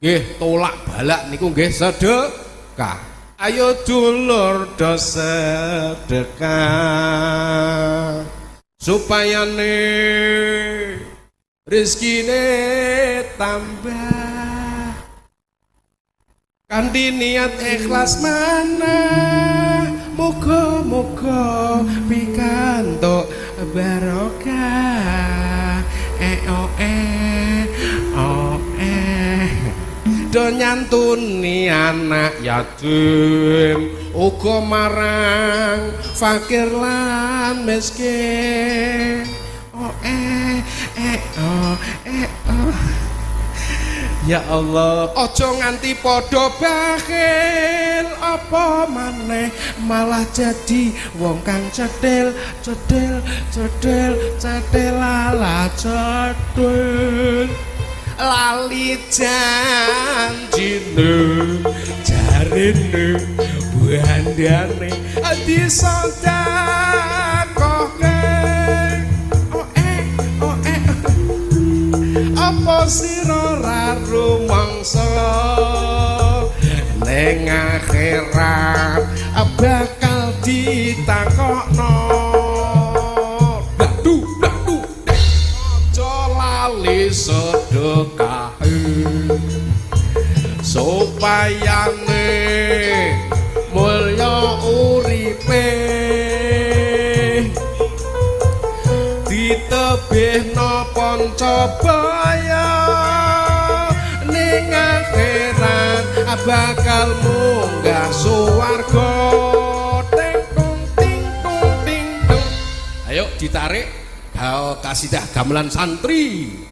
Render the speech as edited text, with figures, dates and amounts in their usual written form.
nggih tolak balak niku nggih sedekah. Ayo dulur do sedekah supayane rezekine tambah kanthi niat ikhlas mana muga-muga pikantuk barokah do nyantuni anak yatim uga marang fakir lan miskin ya Allah aja nganti padha bakhil apa maneh malah jadi wong kang cedhil lala cedhil lali janjine jarine bandane disedekahke apa sira ra rumangsa ning akhirat bakal ditakokno bladu aja lali sedekah supayane mulya uripe ditebihna pancabaya ning akhirat bakal munggah swarga ting ting. Ayo ditarik kasidah gamelan santri.